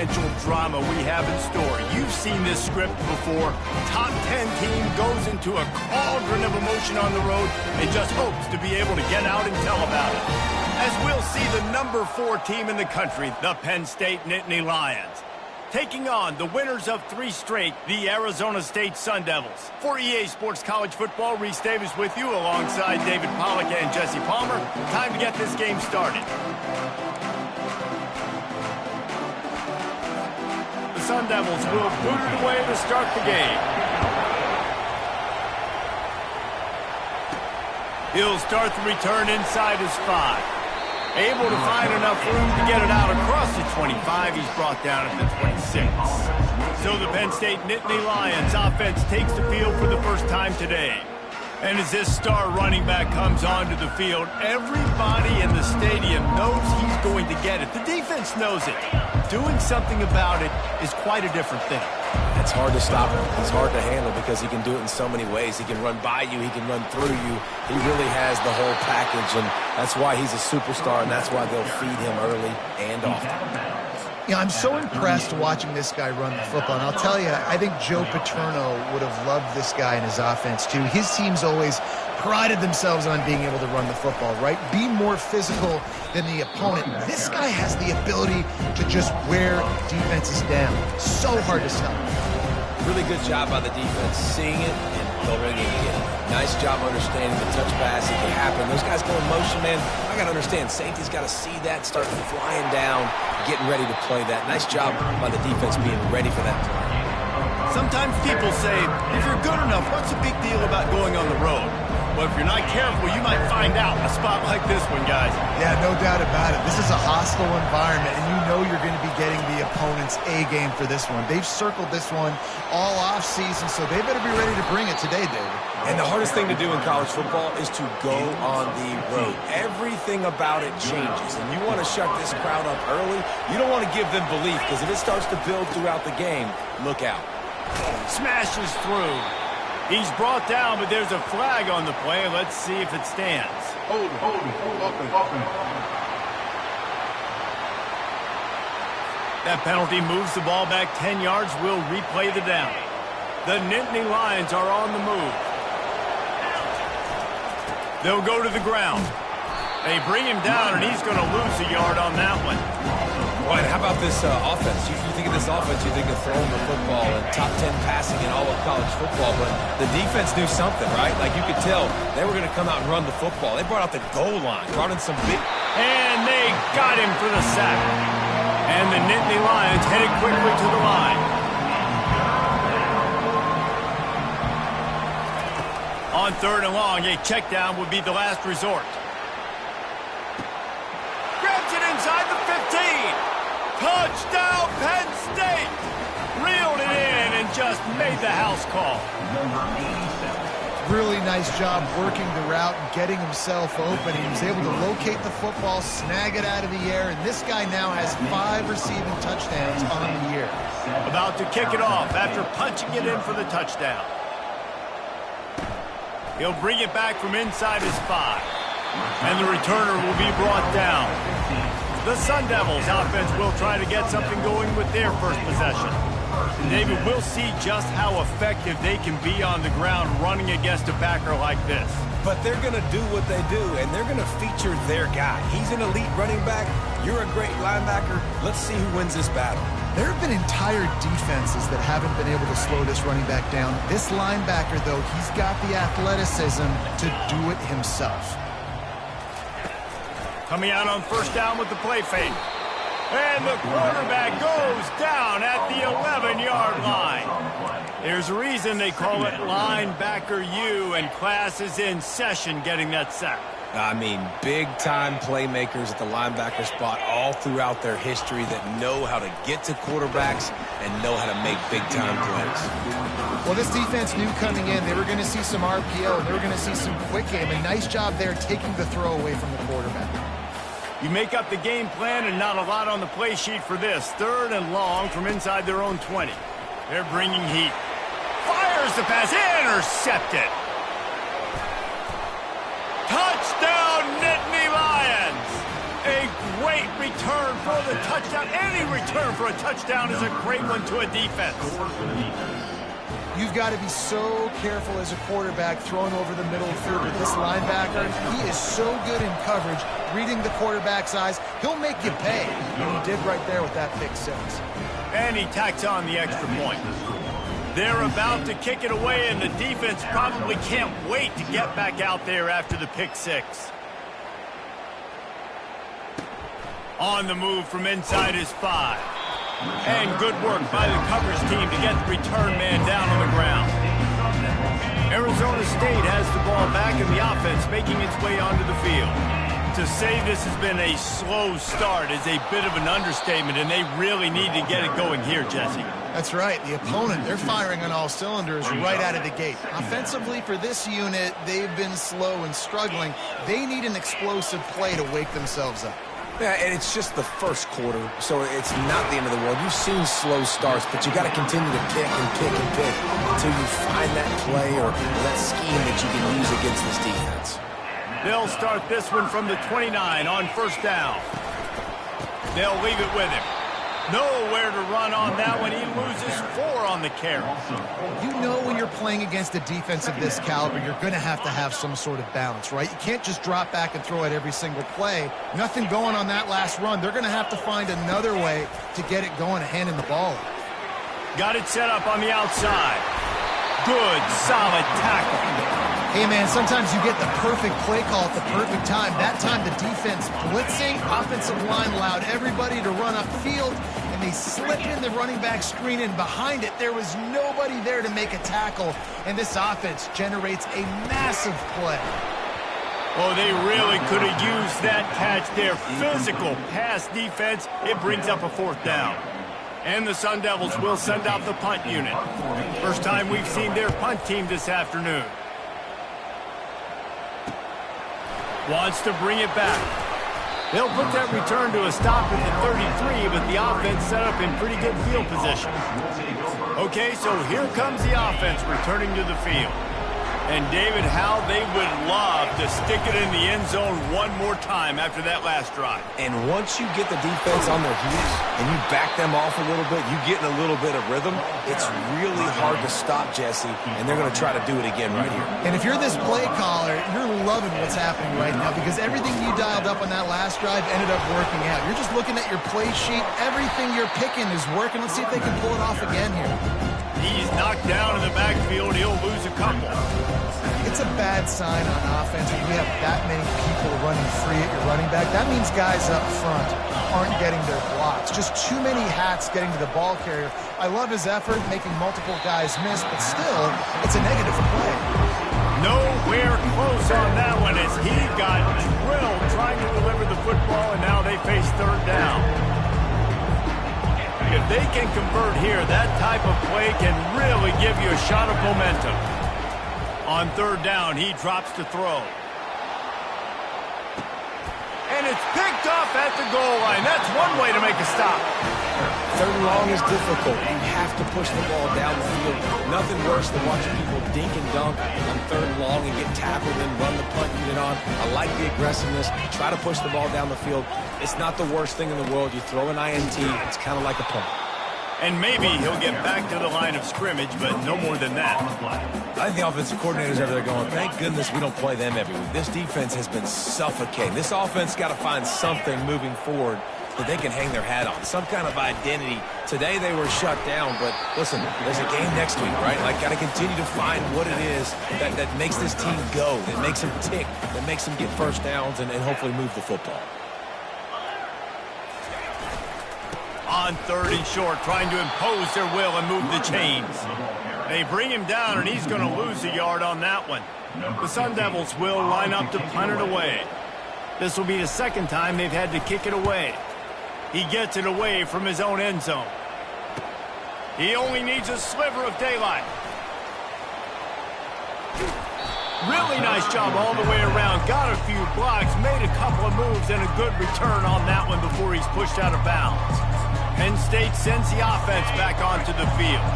potential drama we have in store. You've seen this script before. Top 10 team goes into a cauldron of emotion on the road and just hopes to be able to get out and tell about it. As we'll see the number 4 team in the country, the Penn State Nittany Lions, taking on the winners of 3 straight, the Arizona State Sun Devils. For EA Sports College Football, Reese Davis with you alongside David Pollack and Jesse Palmer. Time to get this game started. The Sun Devils will boot it away to start the game. He'll start the return inside his 5. Able to find enough room to get it out across the 25. He's brought down at the 26. So the Penn State Nittany Lions offense takes the field for the first time today. And as this star running back comes onto the field, everybody in the stadium knows he's going to get it. The defense knows it. Doing something about it is quite a different thing. It's hard to stop him. It's hard to handle because he can do it in so many ways. He can run by you. He can run through you. He really has the whole package, and that's why he's a superstar, and that's why they'll feed him early and often. Yeah, I'm so impressed watching this guy run the football. And I'll tell you, I think Joe Paterno would have loved this guy in his offense, too. His teams always prided themselves on being able to run the football, right? Be more physical than the opponent. This guy has the ability to just wear defenses down. So hard to stop. Really good job by the defense, seeing it and going and getting it. Nice job understanding the touch pass. It can happen. Those guys go in motion, man. I got to understand, safety's got to see that, start flying down, getting ready to play that. Nice job by the defense being ready for that play. Sometimes people say, if you're good enough, what's the big deal about going on the road? Well, if you're not careful, you might find out a spot like this one, guys. Yeah, no doubt about it. This is a hostile environment, and you know you're going to be getting the opponent's A game for this one. They've circled this one all offseason, so they better be ready to bring it today, David. And the hardest thing to do in college football is to go on the road. Everything about it changes, and you want to shut this crowd up early. You don't want to give them belief, because if it starts to build throughout the game, look out. Smashes through. He's brought down, but there's a flag on the play. Let's see if it stands. Hold it. That penalty moves the ball back 10 yards. We'll replay the down. The Nittany Lions are on the move. They'll go to the ground. They bring him down, and he's going to lose a yard on that one. Right, how about this offense? You think of this offense, you think of throwing the football and top 10 passing in all of college football, but the defense knew something, right? Like you could tell they were going to come out and run the football. They brought out the goal line, brought in some big... And they got him for the sack. And the Nittany Lions headed quickly to the line. On 3rd and long, a check down would be the last resort. Grabs it inside the 15. Touchdown, Penn State! Reeled it in and just made the house call. Really nice job working the route and getting himself open. He was able to locate the football, snag it out of the air, and this guy now has 5 receiving touchdowns on the year. About to kick it off after punching it in for the touchdown. He'll bring it back from inside his 5. And the returner will be brought down. The Sun Devils offense will try to get something going with their first possession. And David, we'll see just how effective they can be on the ground running against a backer like this. But they're going to do what they do, and they're going to feature their guy. He's an elite running back. You're a great linebacker. Let's see who wins this battle. There have been entire defenses that haven't been able to slow this running back down. This linebacker, though, he's got the athleticism to do it himself. Coming out on 1st down with the play fake. And the quarterback goes down at the 11-yard line. There's a reason they call it linebacker U, and class is in session getting that sack. I mean, big-time playmakers at the linebacker spot all throughout their history that know how to get to quarterbacks and know how to make big-time plays. Well, this defense knew coming in they were going to see some RPO, and they were going to see some quick game. A nice job there taking the throw away from the quarterback. You make up the game plan and not a lot on the play sheet for this. 3rd and long from inside their own 20. They're bringing heat. Fires the pass, intercepted. Touchdown, Nittany Lions! A great return for the touchdown. Any return for a touchdown is a great one to a defense. You've got to be so careful as a quarterback throwing over the middle of the field with this linebacker. He is so good in coverage, reading the quarterback's eyes. He'll make you pay. And he did right there with that pick six. And he tacks on the extra point. They're about to kick it away, and the defense probably can't wait to get back out there after the pick six. On the move from inside his 5. And good work by the coverage team to get the return man down on the ground. Arizona State has the ball back, and the offense making its way onto the field. To say this has been a slow start is a bit of an understatement, and they really need to get it going here, Jesse. That's right. The opponent, they're firing on all cylinders right out of the gate. Offensively, for this unit, they've been slow and struggling. They need an explosive play to wake themselves up. Yeah, and it's just the first quarter, so it's not the end of the world. You've seen slow starts, but you got to continue to pick and pick and pick until you find that play or that scheme that you can use against this defense. They'll start this one from the 29 on first down. They'll leave it with him. Nowhere to run on that one. He loses 4 on the carry. You know when you're playing against a defense of this caliber, you're going to have some sort of balance, right? You can't just drop back and throw it every single play. Nothing going on that last run. They're going to have to find another way to get it going and handing the ball. Got it set up on the outside. Good, solid tackle. Hey, man, sometimes you get the perfect play call at the perfect time. That time the defense blitzing, offensive line allowed everybody to run upfield, and they slipped in the running back screen, and behind it there was nobody there to make a tackle, and this offense generates a massive play. Oh, they really could have used that catch there. Physical pass defense. It brings up a 4th down. And the Sun Devils will send out the punt unit. First time we've seen their punt team this afternoon. Wants to bring it back. They'll put that return to a stop at the 33, but the offense set up in pretty good field position. Okay, so here comes the offense returning to the field. And, David, how they would love to stick it in the end zone one more time after that last drive. And once you get the defense on their heels and you back them off a little bit, you get in a little bit of rhythm, it's really hard to stop, Jesse, and they're going to try to do it again right here. And if you're this play caller, you're loving what's happening right now because everything you dialed up on that last drive ended up working out. You're just looking at your play sheet. Everything you're picking is working. Let's see if they can pull it off again here. He's knocked down in the backfield. He'll lose a couple. It's a bad sign on offense when you have that many people running free at your running back. That means guys up front aren't getting their blocks. Just too many hats getting to the ball carrier. I love his effort, making multiple guys miss, but still, it's a negative play. Nowhere close on that one as he got drilled trying to deliver the football, and now they face 3rd down. If they can convert here, that type of play can really give you a shot of momentum. On 3rd down, he drops to throw. And it's picked off at the goal line. That's one way to make a stop. 3rd and long is difficult. You have to push the ball down the field. Nothing worse than watching people dink and dunk on 3rd and long and get tackled and run the punt unit on. I like the aggressiveness. Try to push the ball down the field. It's not the worst thing in the world. You throw an INT, it's kind of like a punt. And maybe he'll get back to the line of scrimmage, but no more than that. I think the offensive coordinators over there going, thank goodness we don't play them every week. This defense has been suffocating. This offense got to find something moving forward that they can hang their hat on, some kind of identity. Today they were shut down, but listen, there's a game next week, right? Like, got to continue to find what it is that makes this team go, that makes them tick, that makes them get first downs and hopefully move the football. On 3rd and short, trying to impose their will and move the chains. They bring him down, and he's going to lose a yard on that one. The Sun Devils will line up to punt it away. This will be the 2nd time they've had to kick it away. He gets it away from his own end zone. He only needs a sliver of daylight. Really nice job all the way around. Got a few blocks, made a couple of moves, and a good return on that one before he's pushed out of bounds. Penn State sends the offense back onto the field.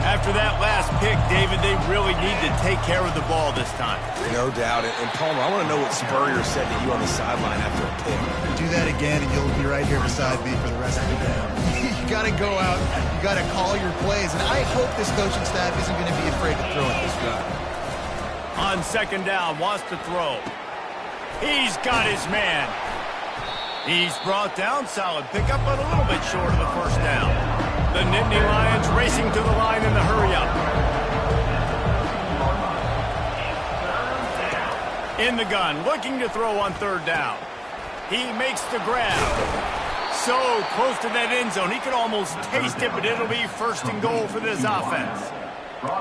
After that last pick, David, they really need to take care of the ball this time. No doubt. And Palmer, I want to know what Spurrier said to you on the sideline after a pick. Do that again, and you'll be right here beside me for the rest of the game. You got to go out. You got to call your plays, and I hope this coaching staff isn't going to be afraid to throw at this guy. On second down, wants to throw. He's got his man. He's brought down. Solid pickup, but a little bit short of the first down. The Nittany Lions racing to the line in the hurry-up. In the gun, looking to throw on third down. He makes the grab. So close to that end zone, he could almost taste it, but it'll be first and goal for this offense.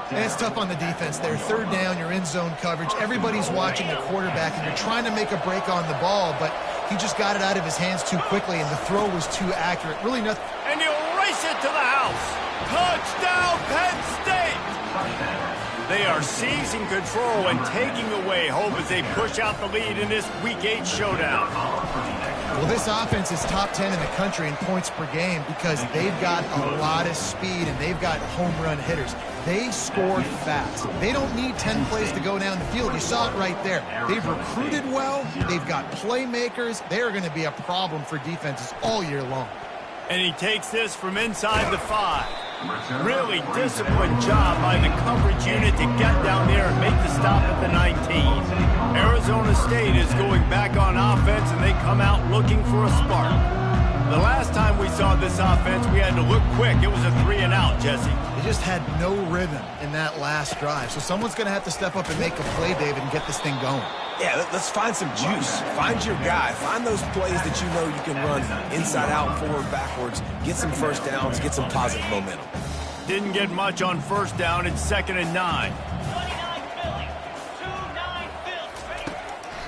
And it's tough on the defense there. Third down, you're in zone coverage. Everybody's watching the quarterback, and you're trying to make a break on the ball, but he just got it out of his hands too quickly, and the throw was too accurate. Really nothing. And he'll race it to the house. Touchdown, Penn State! They are seizing control and taking away hope as they push out the lead in this Week 8 showdown. Well, this offense is top 10 in the country in points per game because they've got a lot of speed and they've got home run hitters. They score fast. They don't need 10 plays to go down the field. You saw it right there. They've recruited well. They've got playmakers. They are going to be a problem for defenses all year long. And he takes this from inside the 5. Really disciplined job by the coverage unit to get down there and make the stop at the 19. Arizona State is going back on offense, and they come out looking for a spark. The last time we saw this offense, we had to look quick. It was a 3-and-out, Jesse. They just had no rhythm in that last drive. So someone's going to have to step up and make a play, David, and get this thing going. Yeah, let's find some juice. Find your guy. Find those plays that you know you can run inside out, forward, backwards. Get some first downs. Get some positive momentum. Didn't get much on first down. It's 2nd and 9.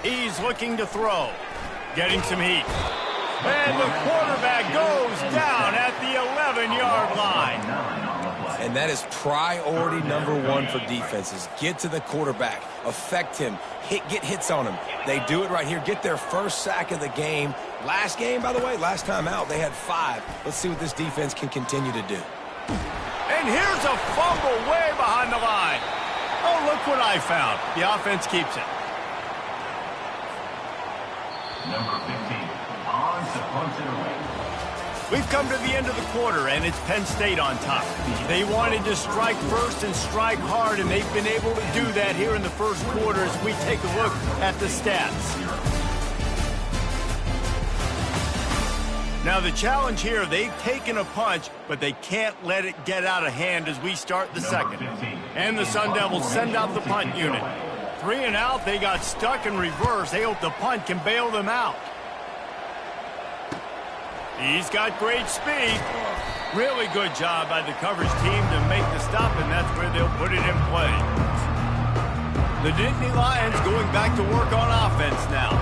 He's looking to throw. Getting some heat. And the quarterback goes down at the 11-yard line. And that is priority number 1 for defenses. Get to the quarterback. Affect him. Get hits on him. They do it right here. Get their first sack of the game. Last game, by the way, last time out, they had 5. Let's see what this defense can continue to do. And here's a fumble way behind the line. Oh, look what I found. The offense keeps it. Number 15. On to punt it away. We've come to the end of the quarter, and it's Penn State on top. They wanted to strike first and strike hard, and they've been able to do that here in the first quarter as we take a look at the stats. Now, the challenge here, they've taken a punch, but they can't let it get out of hand as we start the second. And the Sun Devils send out the punt unit. 3-and-out, they got stuck in reverse. They hope the punt can bail them out. He's got great speed. Really good job by the coverage team to make the stop, and that's where they'll put it in play. The Nittany Lions going back to work on offense now.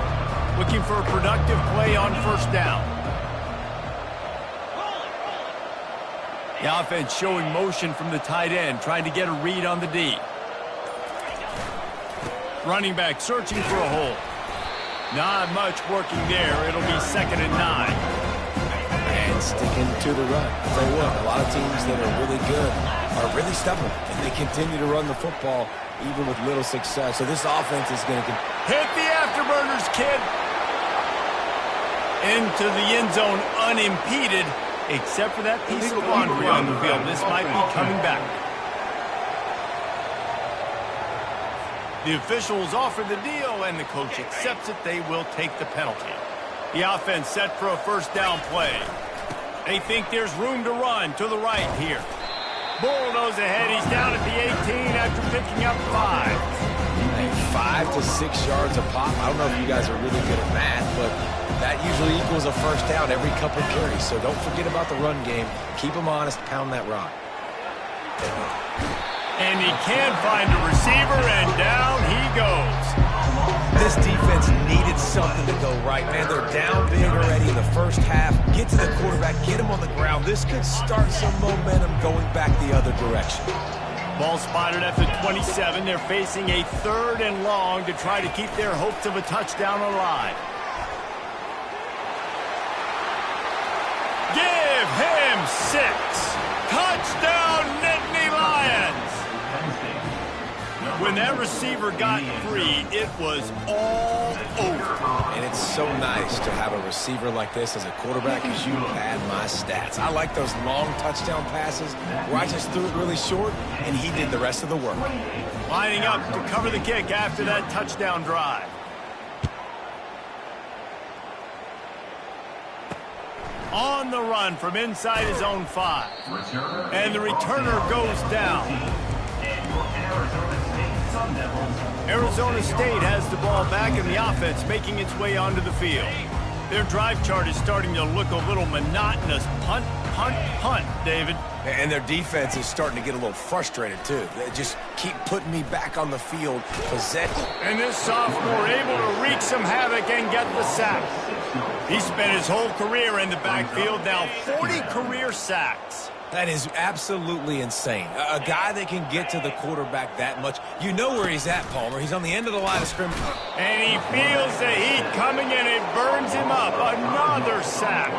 Looking for a productive play on first down. The offense showing motion from the tight end, trying to get a read on the D. Running back searching for a hole. Not much working there. It'll be 2nd and 9. And sticking to the run. I'll tell you what, a lot of teams that are really good are really stubborn, and they continue to run the football even with little success. So this offense is going to hit the afterburners, kid. Into the end zone unimpeded, except for that piece of laundry on the field. This might be coming back. The officials offer the deal, and the coach accepts it. They will take the penalty. The offense set for a first down play. They think there's room to run to the right here. Bulldoze ahead. He's down at the 18 after picking up 5. 5 to 6 yards a pop. I don't know if you guys are really good at math, but that usually equals a first down every couple carries. So don't forget about the run game. Keep them honest. Pound that rock. And he can find a receiver, and down he goes. This defense needed something to go right, man. They're down big already in the first half. Get to the quarterback, get him on the ground. This could start some momentum going back the other direction. Ball spotted at the 27. They're facing a 3rd and long to try to keep their hopes of a touchdown alive. Give him 6. Touchdown, Nittany Lions. With when that receiver got free, it was all over. And it's so nice to have a receiver like this as a quarterback, because you pad my stats. I like those long touchdown passes where I just threw it really short, and he did the rest of the work. Lining up to cover the kick after that touchdown drive. On the run from inside his own 5. And the returner goes down. Arizona State has the ball back, and the offense making its way onto the field. Their drive chart is starting to look a little monotonous. Punt, punt, punt, David. And their defense is starting to get a little frustrated, too. They just keep putting me back on the field. And this sophomore able to wreak some havoc and get the sack. He spent his whole career in the backfield, now 40 career sacks. That is absolutely insane. A guy that can get to the quarterback that much. You know where he's at, Palmer. He's on the end of the line of scrimmage. And he feels the heat coming, and it burns him up. Another sack.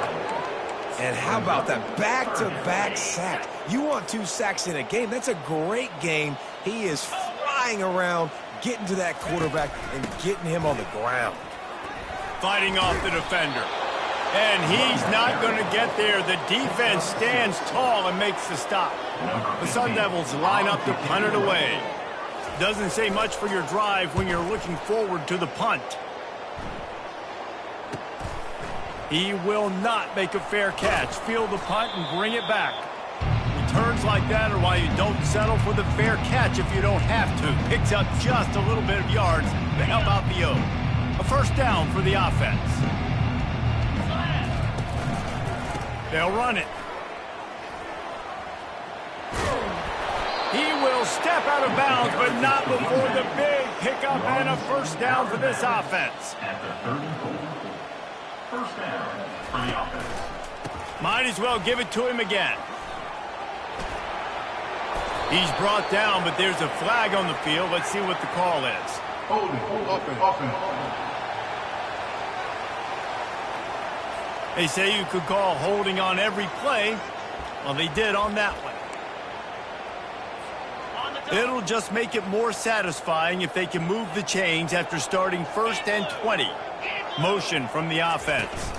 And how about that back-to-back sack? You want 2 sacks in a game. That's a great game. He is flying around, getting to that quarterback and getting him on the ground. Fighting off the defender. And he's not going to get there. The defense stands tall and makes the stop. The Sun Devils line up to punt it away. Doesn't say much for your drive when you're looking forward to the punt. He will not make a fair catch. Field the punt and bring it back. Returns like that are why you don't settle for the fair catch if you don't have to. Picks up just a little bit of yards to help out the O. A first down for the offense. They'll run it. He will step out of bounds, but not before the big pickup and a first down for this offense. At the 34. First down for the offense. Might as well give it to him again. He's brought down, but there's a flag on the field. Let's see what the call is. They say you could call holding on every play. Well, they did on that one. It'll just make it more satisfying if they can move the chains after starting 1st and 20. Motion from the offense.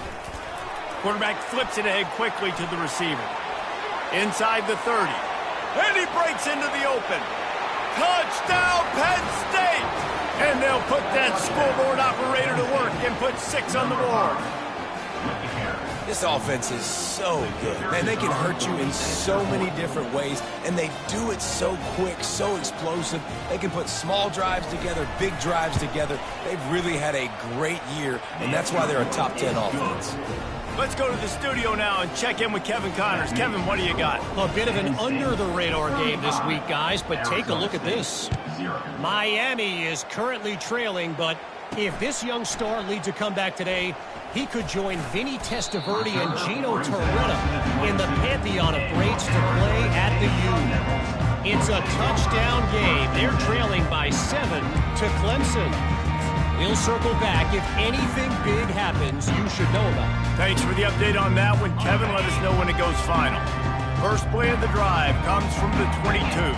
Quarterback flips it ahead quickly to the receiver. Inside the 30. And he breaks into the open. Touchdown, Penn State! And they'll put that scoreboard operator to work and put 6 on the board. This offense is so good. Man, they can hurt you in so many different ways, and they do it so quick, so explosive. They can put small drives together, big drives together. They've really had a great year, and that's why they're a top 10 offense. Let's go to the studio now and check in with Kevin Connors. Kevin, what do you got? A bit of an under-the-radar game this week, guys, but take a look at this. Miami is currently trailing, but if this young star leads a comeback today, he could join Vinny Testaverde and Gino Torretta in the pantheon of greats to play at the U. It's a touchdown game. They're trailing by 7 to Clemson. We'll circle back. If anything big happens, you should know about it. Thanks for the update on that one, Kevin. Let us know when it goes final. First play of the drive comes from the 22.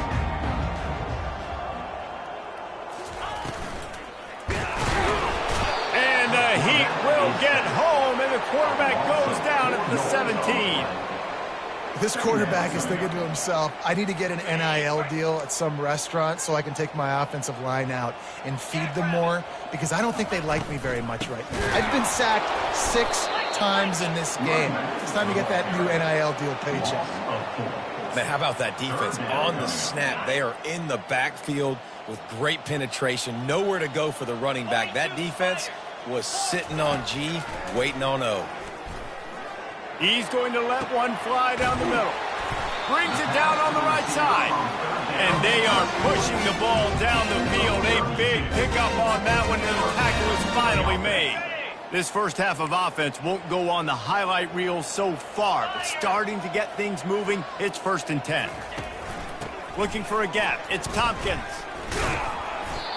And the Heat will get home, and the quarterback goes down at the 17. This quarterback is thinking to himself, I need to get an NIL deal at some restaurant so I can take my offensive line out and feed them more, because I don't think they like me very much right now. I've been sacked 6 times in this game. It's time to get that new NIL deal paycheck. Man, how about that defense? On the snap, they are in the backfield with great penetration. Nowhere to go for the running back. That defense was sitting on G, waiting on O. He's going to let one fly down the middle. Brings it down on the right side. And they are pushing the ball down the field. A big pickup on that one, and the tackle is finally made. This first half of offense won't go on the highlight reel so far, but starting to get things moving. It's 1st and 10. Looking for a gap. It's Tompkins.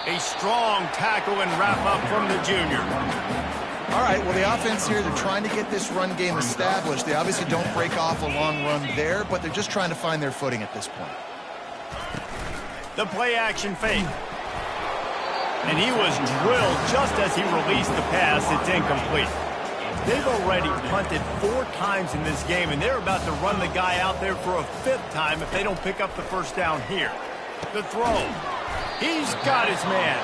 A strong tackle and wrap up from the junior. All right, well, the offense here, they're trying to get this run game established. They obviously don't break off a long run there, but they're just trying to find their footing at this point. The play action fake. And he was drilled just as he released the pass. It's incomplete. They've already punted 4 times in this game, and they're about to run the guy out there for a 5th time if they don't pick up the first down here. The throw. He's got his man.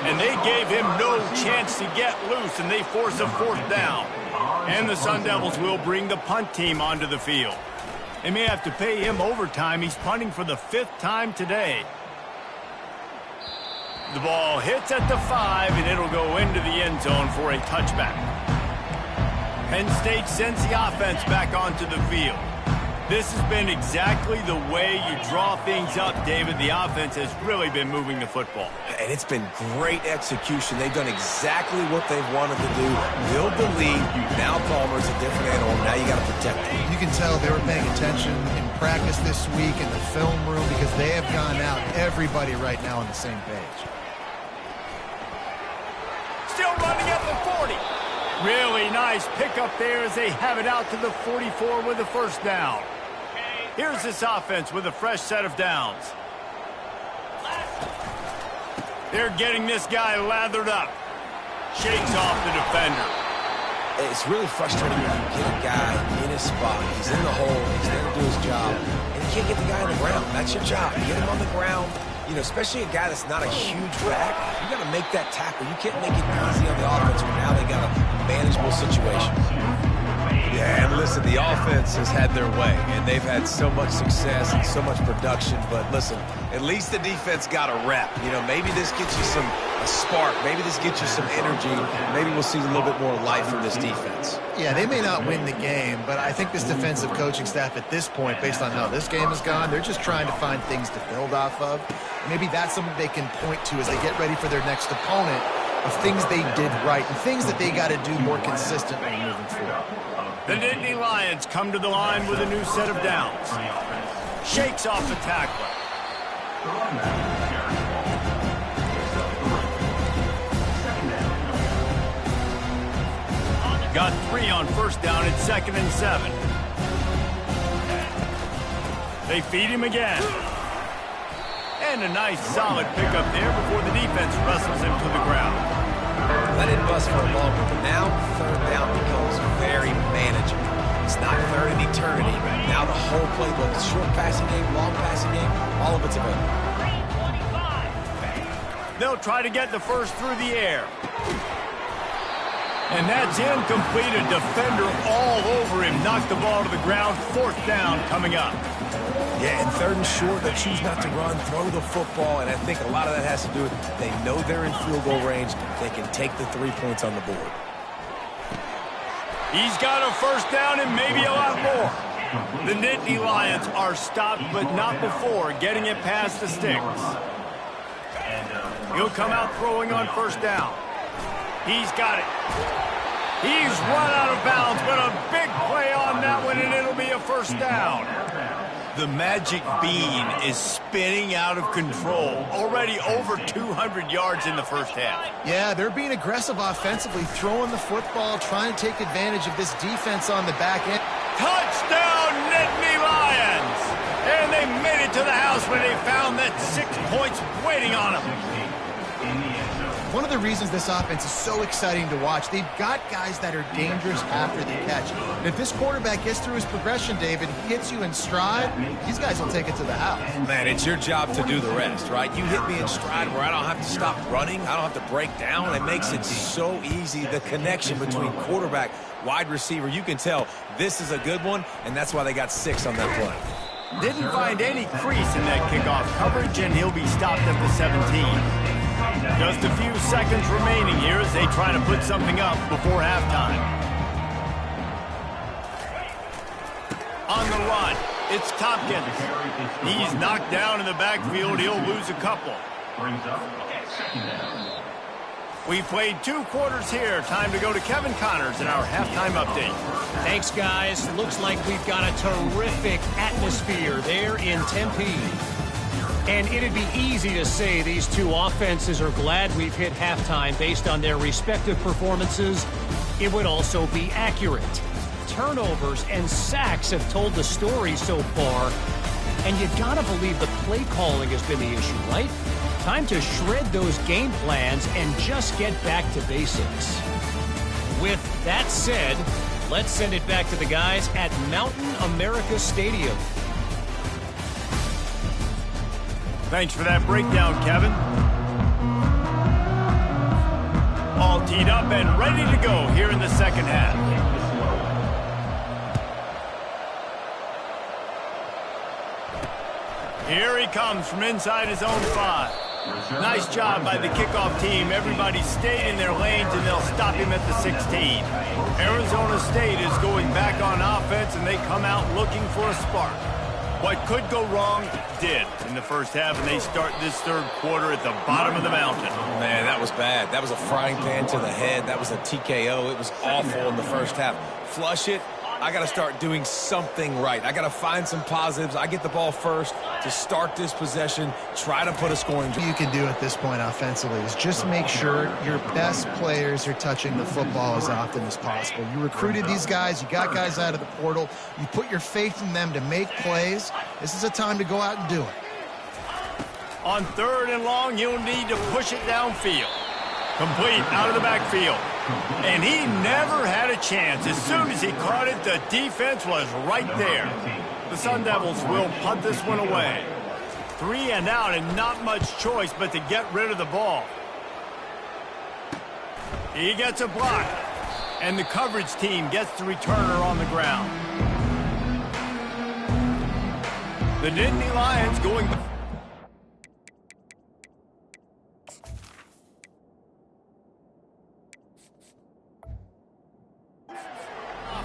And they gave him no chance to get loose, and they force a 4th down. And the Sun Devils will bring the punt team onto the field. They may have to pay him overtime. He's punting for the 5th time today. The ball hits at the 5, and it'll go into the end zone for a touchback. Penn State sends the offense back onto the field. This has been exactly the way you draw things up, David. The offense has really been moving the football. And it's been great execution. They've done exactly what they've wanted to do. Build the lead. Now Palmer's a different animal. Now you got to protect him. You can tell they were paying attention in practice this week in the film room because they have gone out, everybody right now on the same page. Still running at the 40. Really nice pickup there as they have it out to the 44 with the first down. Here's this offense with a fresh set of downs. They're getting this guy lathered up. Shakes off the defender. It's really frustrating when you get a guy in his spot. He's in the hole. He's there to do his job. And you can't get the guy on the ground. That's your job. Get him on the ground. You know, especially a guy that's not a huge back. You got to make that tackle. You can't make it easy on the offense when now they got a manageable situation. Yeah, and listen, the offense has had their way, and they've had so much success and so much production. But listen, at least the defense got a rep. You know, maybe this gets you a spark. Maybe this gets you some energy. Maybe we'll see a little bit more life from this defense. Yeah, they may not win the game, but I think this defensive coaching staff at this point, based on how this game has gone, they're just trying to find things to build off of. Maybe that's something they can point to as they get ready for their next opponent of things they did right and things that they got to do more consistently moving forward. The Nittany Lions come to the line with a new set of downs. Shakes off the tackler. Got 3 on first down at 2nd and 7. They feed him again. And a nice solid pickup there before the defense wrestles him to the ground. Let it bust for a moment, but now 3rd down becomes very manageable. It's not 3rd and eternity. Now the whole playbook, short passing game, long passing game, all of it's available. They'll try to get the first through the air. And that's incomplete. A defender all over him. Knocked the ball to the ground. 4th down coming up. Yeah, and 3rd and short, they choose not to run, throw the football, and I think a lot of that has to do with they know they're in field goal range. They can take the 3 points on the board. He's got a first down and maybe a lot more. The Nittany Lions are stopped, but not before getting it past the sticks. He'll come out throwing on first down. He's got it. He's run out of bounds, but a big play on that one, and it'll be a first down. The magic bean is spinning out of control. Already over 200 yards in the first half. Yeah, they're being aggressive offensively, throwing the football, trying to take advantage of this defense on the back end. Touchdown, Nittany Lions! And they made it to the house when they found that 6 points waiting on them. One of the reasons this offense is so exciting to watch, they've got guys that are dangerous after the catch. And if this quarterback gets through his progression, David, hits you in stride, these guys will take it to the house. Man, it's your job to do the rest, right? You hit me in stride where I don't have to stop running. I don't have to break down. It makes it so easy. The connection between quarterback, wide receiver, you can tell this is a good one, and that's why they got 6 on that play. Didn't find any crease in that kickoff coverage, and he'll be stopped at the 17. Just a few seconds remaining here as they try to put something up before halftime. On the run, it's Tompkins. He's knocked down in the backfield. He'll lose a couple. We played 2 quarters here. Time to go to Kevin Connors in our halftime update. Thanks, guys. Looks like we've got a terrific atmosphere there in Tempe. And it'd be easy to say these 2 offenses are glad we've hit halftime based on their respective performances. It would also be accurate. Turnovers and sacks have told the story so far. And you gotta believe the play calling has been the issue, right? Time to shred those game plans and just get back to basics. With that said, let's send it back to the guys at Mountain America Stadium. Thanks for that breakdown, Kevin. All teed up and ready to go here in the second half. Here he comes from inside his own 5. Nice job by the kickoff team. Everybody stayed in their lanes, and they'll stop him at the 16. Arizona State is going back on offense, and they come out looking for a spark. What could go wrong did in the first half, and they start this third quarter at the bottom of the mountain. Man, that was bad. That was a frying pan to the head. That was a TKO. It was awful in the first half. Flush it. I got to start doing something right. I got to find some positives. I get the ball first to start this possession, try to put a scoring. You can do at this point offensively is just make sure your best players are touching the football as often as possible. You recruited these guys. You got guys out of the portal. You put your faith in them to make plays. This is a time to go out and do it. On 3rd and long, you'll need to push it downfield. Complete out of the backfield. And he never had a chance. As soon as he caught it, the defense was right there. The Sun Devils will punt this one away. 3 and out, and not much choice but to get rid of the ball. He gets a block. And the coverage team gets the returner on the ground. The Nittany Lions going...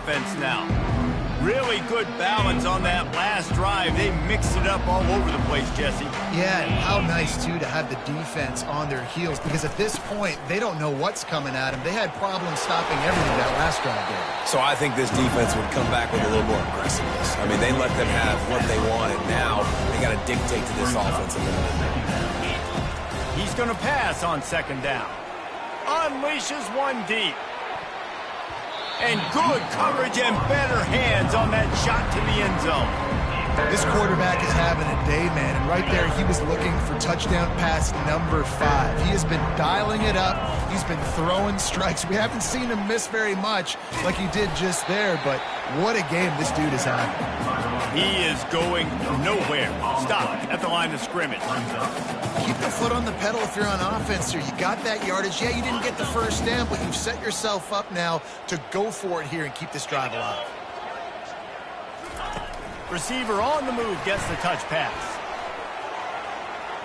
offense now. Really good balance on that last drive. They mixed it up all over the place, Jesse. Yeah, and how nice, too, to have the defense on their heels, because at this point, they don't know what's coming at them. They had problems stopping everything that last drive did. So I think this defense would come back with a little more aggressiveness. I mean, they let them have what they wanted. Now they got to dictate to this offense a little bit. He's going to pass on 2nd down. Unleashes one deep. And good coverage and better hands on that shot to the end zone. This quarterback is having a day, man, and right there he was looking for touchdown pass number 5. He has been dialing it up. He's been throwing strikes. We haven't seen him miss very much like he did just there, but what a game this dude is having. He is going nowhere. Stop at the line of scrimmage. Keep the foot on the pedal if you're on offense here. You got that yardage. Yeah, you didn't get the first down, but you've set yourself up now to go for it here and keep this drive alive. Receiver on the move gets the touch pass.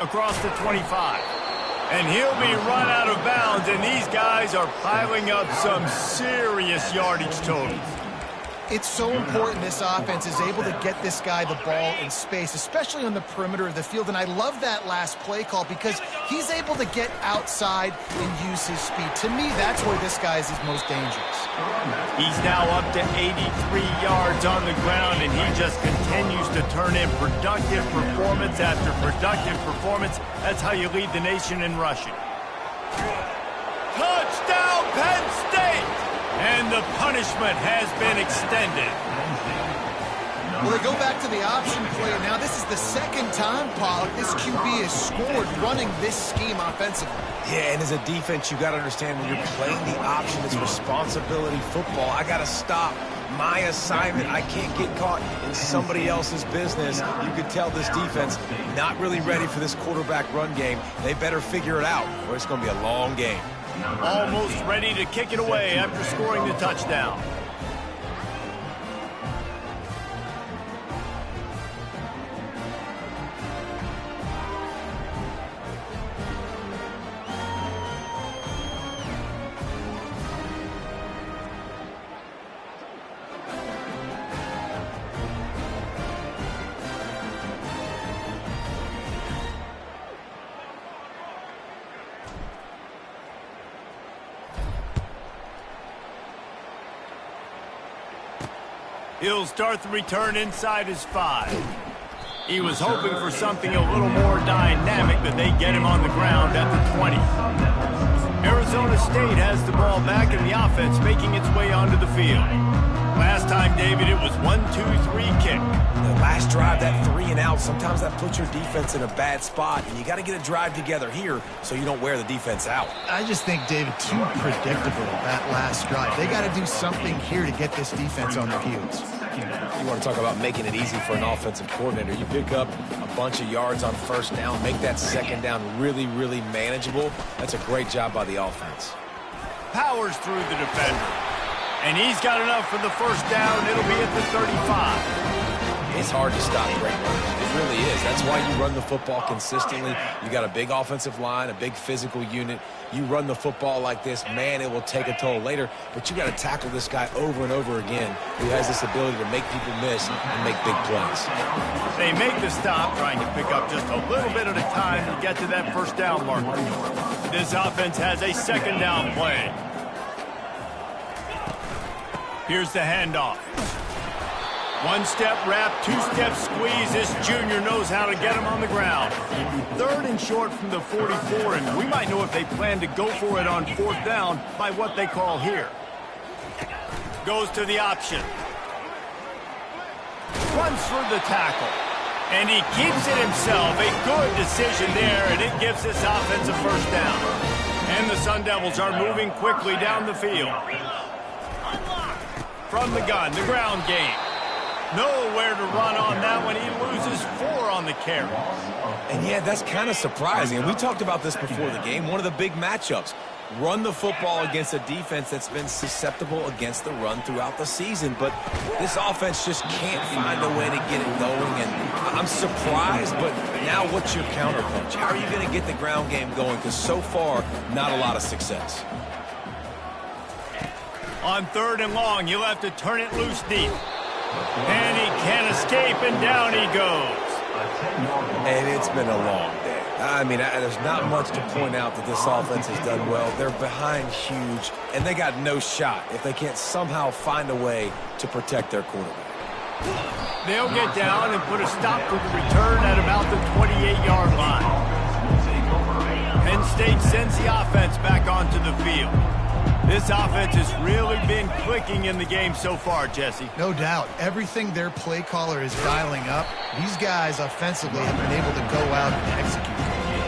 Across the 25. And he'll be run out of bounds, and these guys are piling up some serious yardage totals. It's so important this offense is able to get this guy the ball in space, especially on the perimeter of the field. And I love that last play call because he's able to get outside and use his speed. To me, that's where this guy is his most dangerous. He's now up to 83 yards on the ground, and he just continues to turn in productive performance after productive performance. That's how you lead the nation in rushing. Touchdown, Penn State! And the punishment has been extended. Well, they go back to the option play. Now, this is the second time, Pollock, this QB has scored running this scheme offensively. Yeah, and as a defense, you got to understand when you're playing the option, it's responsibility football. I got to stop my assignment. I can't get caught in somebody else's business. You could tell this defense not really ready for this quarterback run game. They better figure it out, or it's going to be a long game. Almost ready to kick it away after scoring the touchdown. He'll start the return inside his 5. He was hoping for something a little more dynamic, but they get him on the ground at the 20. Arizona State has the ball back, and the offense making its way onto the field. Last time, David, it was 1-2-3 kick. The last drive, that 3 and out, sometimes that puts your defense in a bad spot, and you got to get a drive together here so you don't wear the defense out. I just think, David, too predictable, that last drive. They got to do something here to get this defense on their heels. You want to talk about making it easy for an offensive coordinator. You pick up a bunch of yards on first down, make that second down really, really manageable. That's a great job by the offense. Powers through the defender. And he's got enough for the first down. It'll be at the 35. It's hard to stop great runners. It really is. That's why you run the football consistently. You got a big offensive line, a big physical unit. You run the football like this, man, it will take a toll later. But you got to tackle this guy over and over again who has this ability to make people miss and make big plays. They make the stop, trying to pick up just a little bit at a time to get to that first down marker. This offense has a second down play. Here's the handoff. One-step wrap, two-step squeeze. This junior knows how to get him on the ground. Third and short from the 44, and we might know if they plan to go for it on fourth down by what they call here. Goes to the option. Runs through the tackle. And he keeps it himself. A good decision there, and it gives this offense a first down. And the Sun Devils are moving quickly down the field. From the gun, the ground game. Nowhere to run on that one. He loses 4 on the carry. And yeah, that's kind of surprising. And we talked about this before the game. One of the big matchups. Run the football against a defense that's been susceptible against the run throughout the season. But this offense just can't find a way to get it going. And I'm surprised, but now what's your counterpunch? How are you going to get the ground game going? Because so far, not a lot of success. On third and long, you'll have to turn it loose deep. And he can't escape, and down he goes. And it's been a long day. I mean, there's not much to point out that this offense has done well. They're behind huge, and they got no shot if they can't somehow find a way to protect their quarterback. They'll get down and put a stop to the return at about the 28-yard line. Penn State sends the offense back onto the field. This offense has really been clicking in the game so far, Jesse. No doubt. Everything their play caller is dialing up, these guys offensively have been able to go out and execute.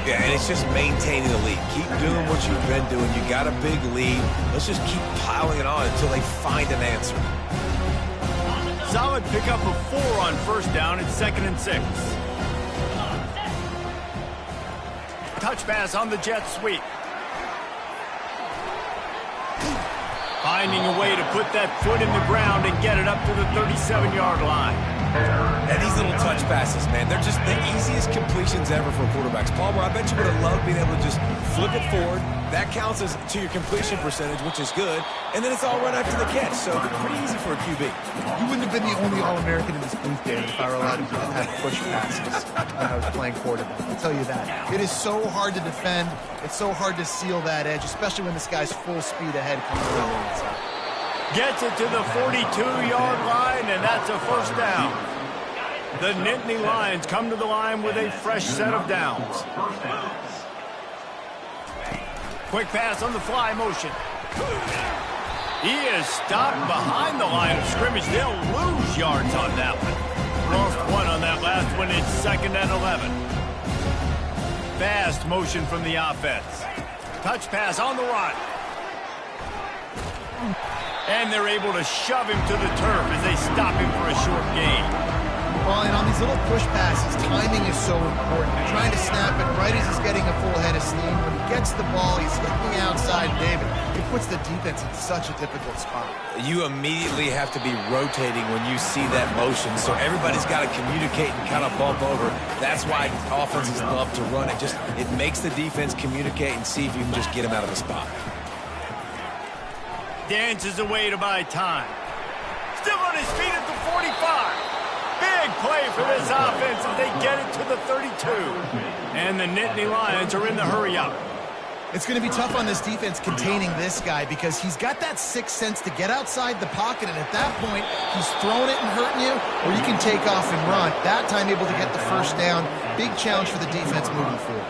Yeah, and it's just maintaining the lead. Keep doing what you've been doing. You got a big lead. Let's just keep piling it on until they find an answer. Solid pickup of 4 on first down. It's 2nd and 6. Touch pass on the jet sweep. Finding a way to put that foot in the ground and get it up to the 37-yard line. And these little touch passes, man, they're just the easiest completions ever for quarterbacks. Palmer, I bet you would have loved being able to just flip it forward. That counts as to your completion percentage, which is good. And then it's all right after the catch, so pretty easy for a QB. You wouldn't have been the only All-American in this booth, David, if I were allowed to have push passes when I was playing quarterback. I'll tell you that. It is so hard to defend. It's so hard to seal that edge, especially when this guy's full speed ahead coming around the inside. Gets it to the 42-yard line, and that's a first down. The Nittany Lions come to the line with a fresh set of downs. Quick pass on the fly motion. He is stopped behind the line of scrimmage. They'll lose yards on that one. Lost 1 on that last one. It's 2nd and 11. Fast motion from the offense. Touch pass on the run. And they're able to shove him to the turf as they stop him for a short gain. Well, and on these little push passes, timing is so important. You're trying to snap it right as he's getting a full head of steam. When he gets the ball, he's hitting outside, David. It puts the defense in such a difficult spot. You immediately have to be rotating when you see that motion, so everybody's got to communicate and kind of bump over. That's why offenses love to run it. It makes the defense communicate and see if you can just get him out of the spot. Dances away to buy time. Still on his feet at the 45. Big play for this offense as they get it to the 32. And the Nittany Lions are in the hurry-up. It's going to be tough on this defense containing this guy because he's got that sixth sense to get outside the pocket, and at that point, he's throwing it and hurting you, or you can take off and run. That time able to get the first down. Big challenge for the defense moving forward.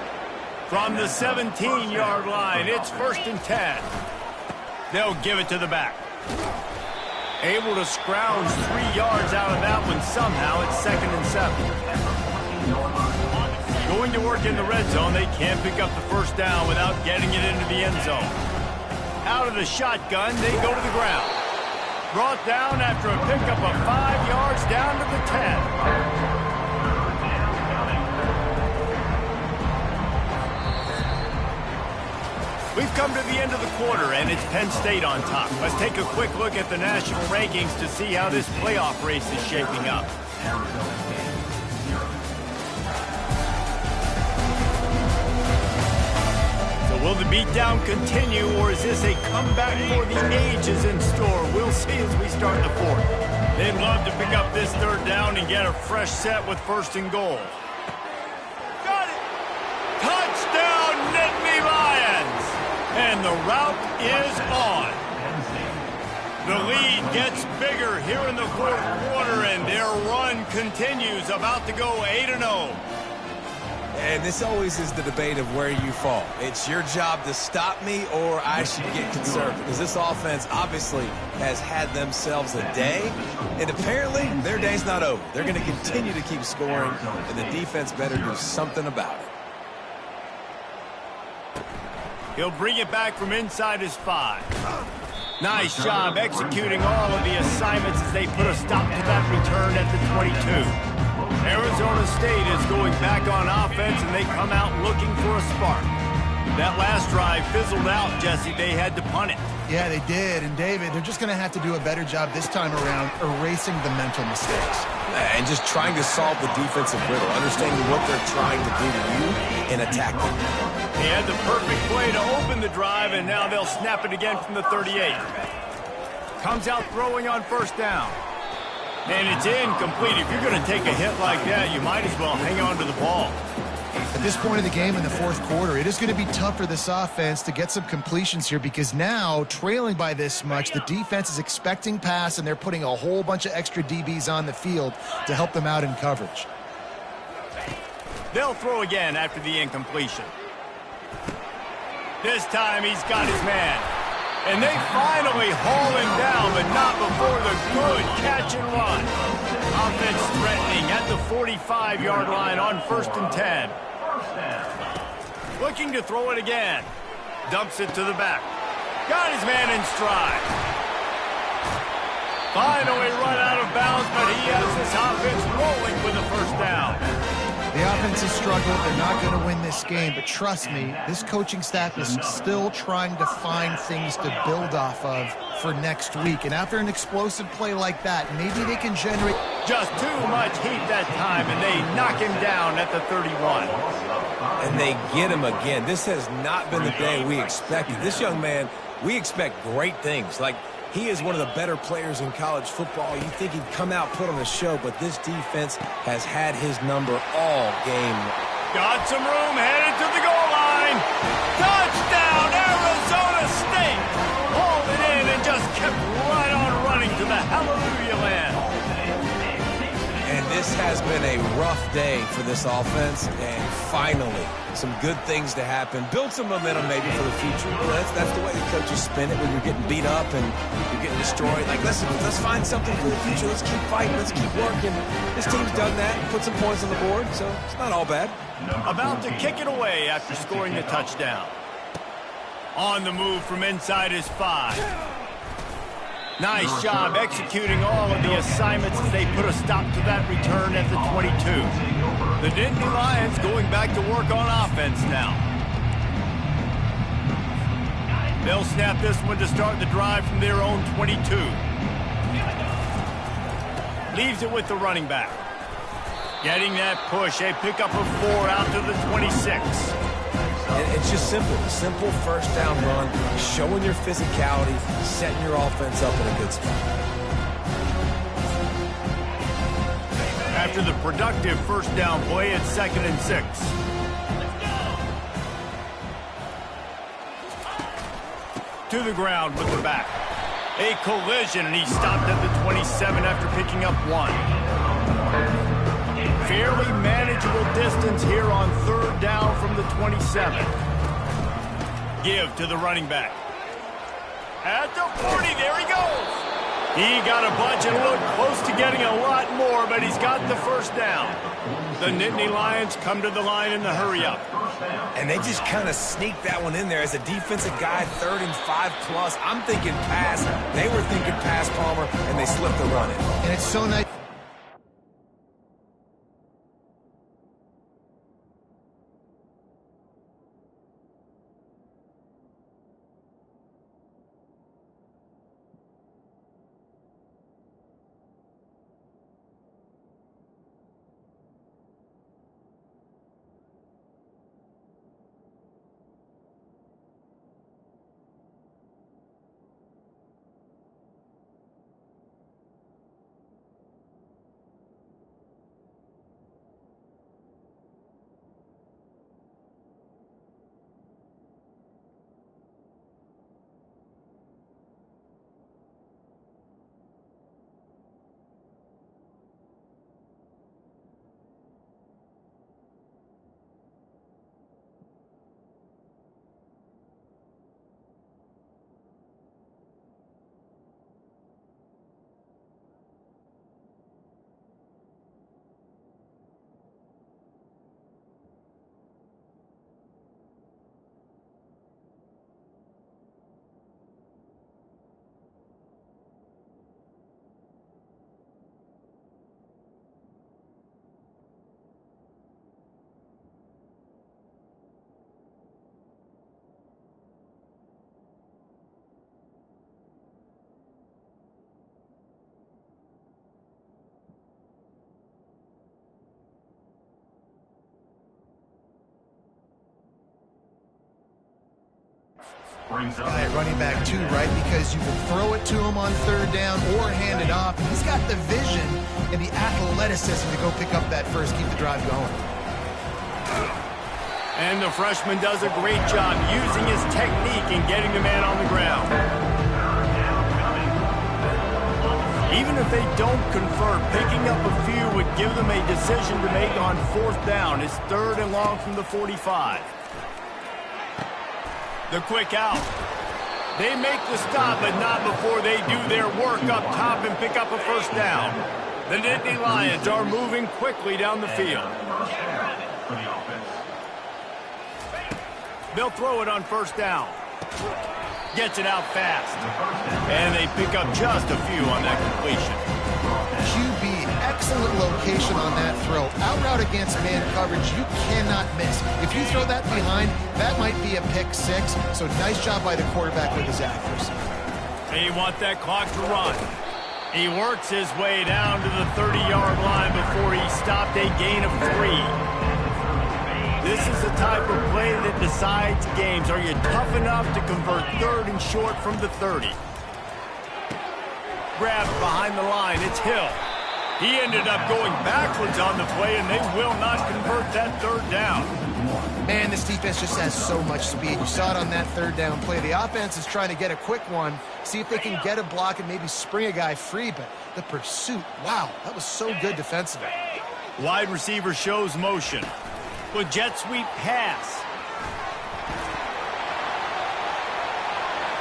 From the 17-yard line, it's 1st and 10. They'll give it to the back. Able to scrounge 3 yards out of that one somehow. It's 2nd and 7. Going to work in the red zone. They can't pick up the first down without getting it into the end zone. Out of the shotgun, they go to the ground. Brought down after a pickup of 5 yards down to the 10. We've come to the end of the quarter, and it's Penn State on top. Let's take a quick look at the national rankings to see how this playoff race is shaping up. So will the beatdown continue, or is this a comeback for the ages in store? We'll see as we start the fourth. They'd love to pick up this 3rd down and get a fresh set with 1st and goal. Got it! Touchdown, Nittany Lions! And the route is on. The lead gets bigger here in the 4th quarter, and their run continues, about to go 8-0. And this always is the debate of where you fall. It's your job to stop me, or I should get conservative. Because this offense obviously has had themselves a day, and apparently their day's not over. They're going to continue to keep scoring, and the defense better do something about it. He'll bring it back from inside his 5. Nice job executing all of the assignments as they put a stop to that return at the 22. Arizona State is going back on offense, and they come out looking for a spark. That last drive fizzled out, Jesse. They had to punt it. Yeah, they did. And, David, they're just going to have to do a better job this time around erasing the mental mistakes. And just trying to solve the defensive riddle, understanding what they're trying to do to you and attack them. He had the perfect play to open the drive, and now they'll snap it again from the 38. Comes out throwing on 1st down. And it's incomplete. If you're going to take a hit like that, you might as well hang on to the ball. At this point of the game in the 4th quarter, it is going to be tough for this offense to get some completions here, because now, trailing by this much, the defense is expecting pass, and they're putting a whole bunch of extra DBs on the field to help them out in coverage. They'll throw again after the incompletion. This time he's got his man. And they finally haul him down, but not before the good catch and run. Offense threatening at the 45-yard line on 1st and 10. Looking to throw it again. Dumps it to the back. Got his man in stride. Finally run out of bounds, but he has this offense rolling with a 1st down. The offense has struggled. They're not going to win this game, but trust me, this coaching staff is still trying to find things to build off of for next week. And after an explosive play like that, maybe they can generate... Just too much heat that time, and they knock him down at the 31. And they get him again. This has not been the day we expected. This young man, we expect great things. Like, he is one of the better players in college football. You think he'd come out, put on a show, but this defense has had his number all game. Got some room, headed to the goal line. Touchdown, Arizona State. Hauled it in and just kept right on running to the hallelujah land. And this has been a rough day for this offense, and finally, some good things to happen. Build some momentum maybe for the future. That's the way the coaches spin it when you're getting beat up and you're getting destroyed. Like, listen, let's find something for the future. Let's keep fighting. Let's keep working. This team's done that, put some points on the board, so it's not all bad. About to kick it away after scoring the touchdown. On the move from inside his 5. Nice job executing all of the assignments as they put a stop to that return at the 22. The Nittany Lions going back to work on offense now. They'll snap this one to start the drive from their own 22. Leaves it with the running back. Getting that push, a pickup of 4 out to the 26. It's just simple. Simple 1st down run, showing your physicality, setting your offense up in a good spot. After the productive 1st down play, it's 2nd and 6. To the ground with the back. A collision, and he stopped at the 27 after picking up 1. Fairly manageable distance here on 3rd down from the 27. Give to the running back. At the 40, there he goes. He got a bunch and looked close to getting a lot more, but he's got the first down. The Nittany Lions come to the line in the hurry-up. And they just kind of sneaked that one in there as a defensive guy, 3rd and 5+. I'm thinking pass. They were thinking pass, Palmer, and they slipped the run in. And it's so nice. Guy at running back too, right? Because you can throw it to him on 3rd down or hand it off. And he's got the vision and the athleticism to go pick up that first, keep the drive going. And the freshman does a great job using his technique and getting the man on the ground. Even if they don't convert, picking up a few would give them a decision to make on 4th down. It's 3rd and long from the 45. The quick out. They make the stop, but not before they do their work up top and pick up a first down. The Nittany Lions are moving quickly down the field. They'll throw it on 1st down. Gets it out fast. And they pick up just a few on that completion. QB, excellent location on that throw. Out route against man coverage, you cannot miss. If you throw that behind, that might be a pick 6. So nice job by the quarterback with his accuracy. They want that clock to run. He works his way down to the 30-yard line before he stopped a gain of 3. This is the type of play that decides games. Are you tough enough to convert 3rd and short from the 30? Grabbed behind the line. It's Hill. He ended up going backwards on the play, and they will not convert that 3rd down. Man, this defense just has so much speed. You saw it on that 3rd down play. The offense is trying to get a quick one, see if they can get a block and maybe spring a guy free, but the pursuit, wow, that was so good defensively. Wide receiver shows motion. With jet sweep pass.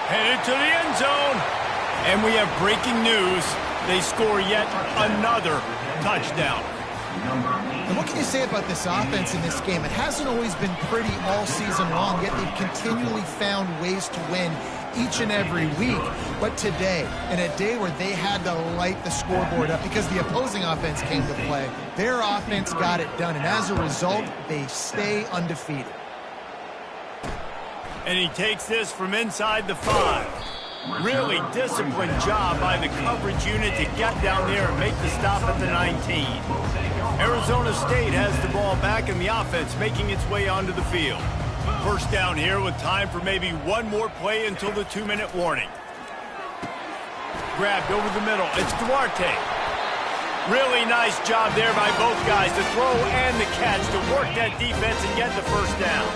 Headed to the end zone. And we have breaking news. They score yet another touchdown. And what can you say about this offense in this game? It hasn't always been pretty all season long, yet they've continually found ways to win each and every week. But today, in a day where they had to light the scoreboard up because the opposing offense came to play, their offense got it done. And as a result, they stay undefeated. And he takes this from inside the 5. Really disciplined job by the coverage unit to get down there and make the stop at the 19. Arizona State has the ball back in the offense, making its way onto the field. First down here with time for maybe one more play until the 2-minute warning. Grabbed over the middle. It's Duarte. Really nice job there by both guys, the throw and the catch to work that defense and get the first down.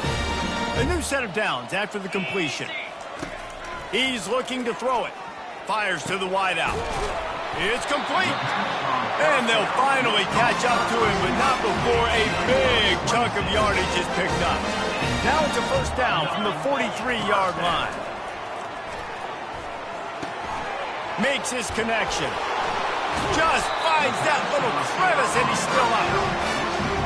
A new set of downs after the completion. He's looking to throw it. Fires to the wideout. It's complete. And they'll finally catch up to him, but not before a big chunk of yardage is picked up. Now it's a first down from the 43-yard line. Makes his connection. Just finds that little crevice, and he's still up.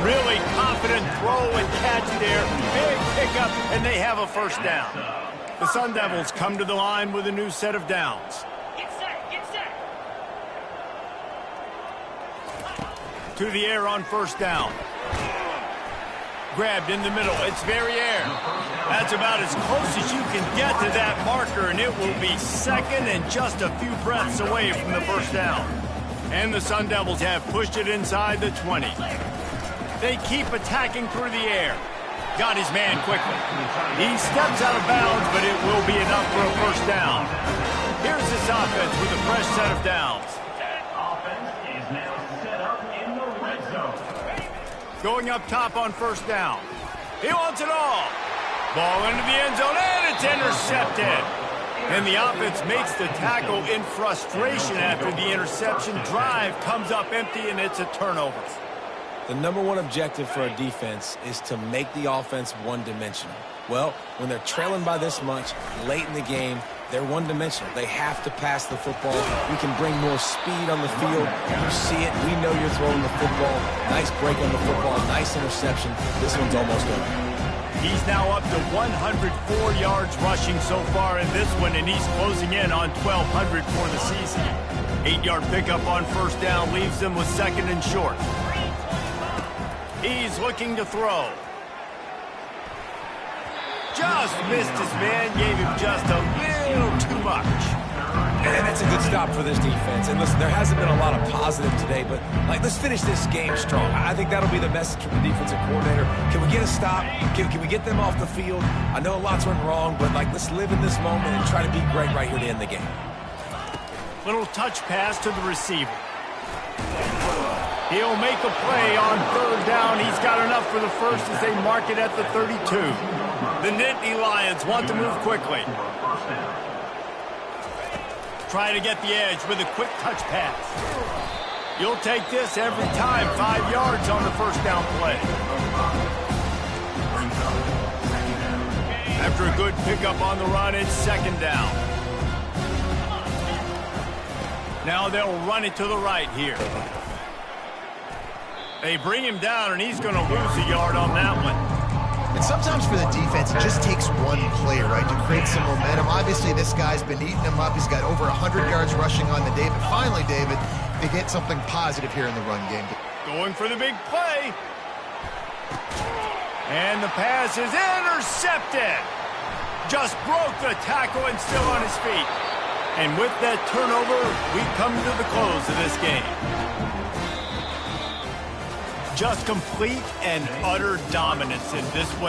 Really confident throw and catch there. Big pickup, and they have a first down. The Sun Devils come to the line with a new set of downs. Get set, get set. To the air on first down. Grabbed in the middle. It's Verrier. That's about as close as you can get to that marker, and it will be second and just a few breaths away from the first down. And the Sun Devils have pushed it inside the 20. They keep attacking through the air. Got his man quickly. He steps out of bounds, but it will be enough for a first down. Here's this offense with a fresh set of downs. That offense is now set up in the red zone. Going up top on first down. He wants it all. Ball into the end zone, and it's intercepted. And the offense makes the tackle in frustration after the interception. Drive comes up empty, and it's a turnover. The number one objective for a defense is to make the offense one-dimensional. Well, when they're trailing by this much late in the game, they're one-dimensional. They have to pass the football. We can bring more speed on the field. You see it. We know you're throwing the football. Nice break on the football. Nice interception. This one's almost over. He's now up to 104 yards rushing so far in this one, and he's closing in on 1,200 for the season. 8-yard pickup on first down leaves them with second and short. He's looking to throw. Just missed his man, gave him just a little too much. And that's a good stop for this defense. And listen, there hasn't been a lot of positive today, but let's finish this game strong. I think that'll be the message from the defensive coordinator. Can we get a stop? Can we get them off the field? I know lots went wrong, but let's live in this moment and try to be great right here to end the game. Little touch pass to the receiver. He'll make a play on third down. He's got enough for the first as they mark it at the 32. The Nittany Lions want to move quickly. Try to get the edge with a quick touch pass. You'll take this every time. 5 yards on the first down play. After a good pickup on the run, it's second down. Now they'll run it to the right here. They bring him down, and he's going to lose a yard on that one. And sometimes for the defense, it just takes one play, right, to create some momentum. Obviously, this guy's been eating him up. He's got over 100 yards rushing on the day. But finally, David, they get something positive here in the run game. Going for the big play. And the pass is intercepted. Just broke the tackle and still on his feet. And with that turnover, we come to the close of this game. Just complete and utter dominance in this one.